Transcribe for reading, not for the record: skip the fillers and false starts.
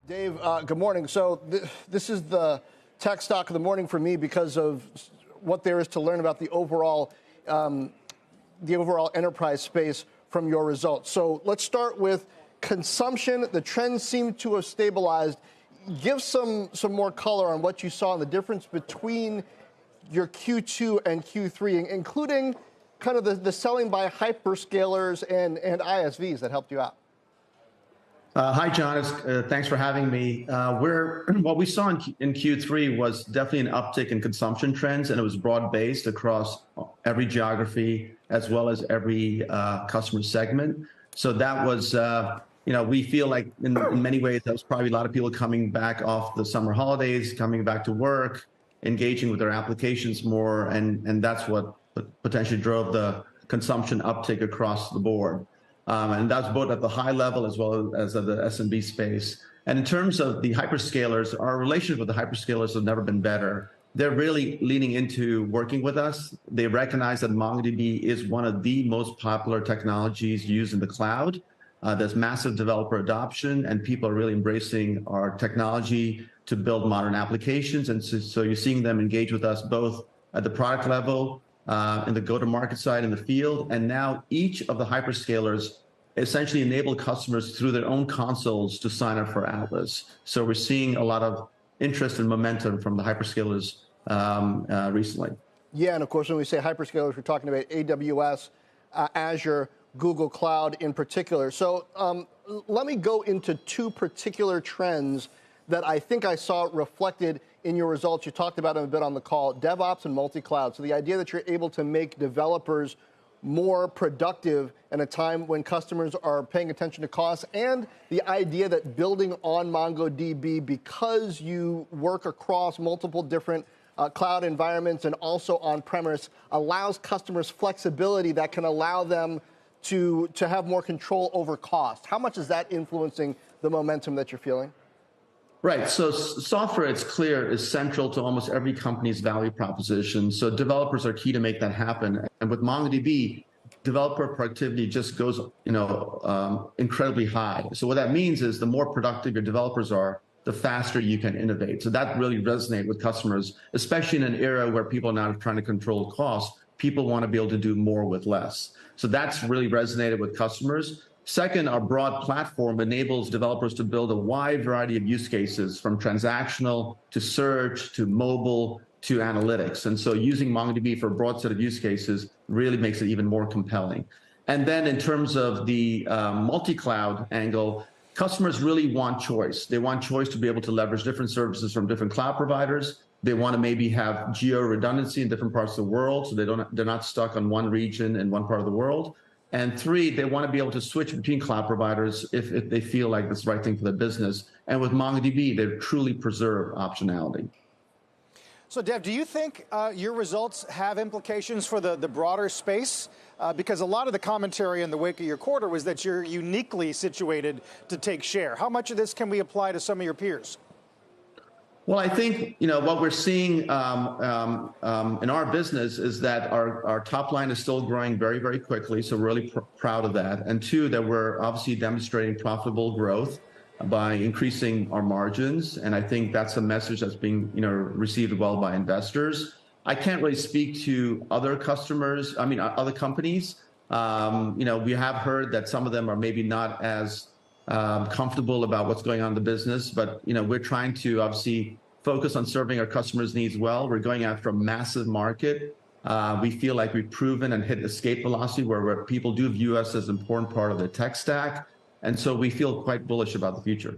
Dave, good morning. So this is the tech stock of the morning for me because of what there is to learn about the overall enterprise space from your results. So let's start with consumption. The trends seem to have stabilized. Give some more color on what you saw and the difference between your Q2 and Q3, including kind of the selling by hyperscalers and ISVs that helped you out. Hi, John. Thanks for having me. What we saw in Q3 was definitely an uptick in consumption trends, and it was broad-based across every geography as well as every customer segment. So that was, we feel like in many ways that was probably a lot of people coming back off the summer holidays, coming back to work, engaging with their applications more, and that's what potentially drove the consumption uptick across the board. And that's both at the high level as well as at the SMB space. And in terms of the hyperscalers, our relationship with the hyperscalers has never been better. They're really leaning into working with us. They recognize that MongoDB is one of the most popular technologies used in the cloud. There's massive developer adoption, and people are really embracing our technology to build modern applications. And so you're seeing them engage with us both at the product level, in the go-to-market side in the field, and now each of the hyperscalers essentially enable customers through their own consoles to sign up for Atlas. So we're seeing a lot of interest and momentum from the hyperscalers recently. Yeah, and of course, when we say hyperscalers, we're talking about AWS, Azure, Google Cloud in particular. So let me go into two particular trends that I think I saw reflected in your results. You talked about them a bit on the call, Devops and multicloud. So the idea that you're able to make developers more productive in a time when customers are paying attention to costs, and the idea that building on MongoDB, because you work across multiple different cloud environments and also on-premise, allows customers flexibility that can allow them to have more control over cost. How much is that influencing the momentum that you're feeling? Right. So software, it's clear, is central to almost every company's value proposition. So developers are key to make that happen. And with MongoDB, developer productivity just goes, incredibly high. So what that means is the more productive your developers are, the faster you can innovate. So that really resonates with customers, especially in an era where people are now trying to control costs. People want to be able to do more with less. So that's really resonated with customers. Second, our broad platform enables developers to build a wide variety of use cases, from transactional to search to mobile to analytics. And so using MongoDB for a broad set of use cases really makes it even more compelling. And then in terms of the multi-cloud angle, customers really want choice. They want choice to be able to leverage different services from different cloud providers. They want to maybe have geo redundancy in different parts of the world, so they're not stuck on one region in one part of the world. And three, they want to be able to switch between cloud providers if they feel like it's the right thing for their business. And with MongoDB, they truly preserve optionality. So, Dev, do you think your results have implications for the broader space? Because a lot of the commentary in the wake of your quarter was that you're uniquely situated to take share. How much of this can we apply to some of your peers? Well, I think what we're seeing in our business is that our top line is still growing very, very quickly. So we're really proud of that. And two, that we're obviously demonstrating profitable growth by increasing our margins. And I think that's a message that's being received well by investors. I can't really speak to other customers. I mean, other companies. We have heard that some of them are maybe not as comfortable about what's going on in the business, but we're trying to obviously focus on serving our customers' needs well. We're going after a massive market. We feel like we've proven and hit escape velocity where people do view us as an important part of their tech stack. And so we feel quite bullish about the future.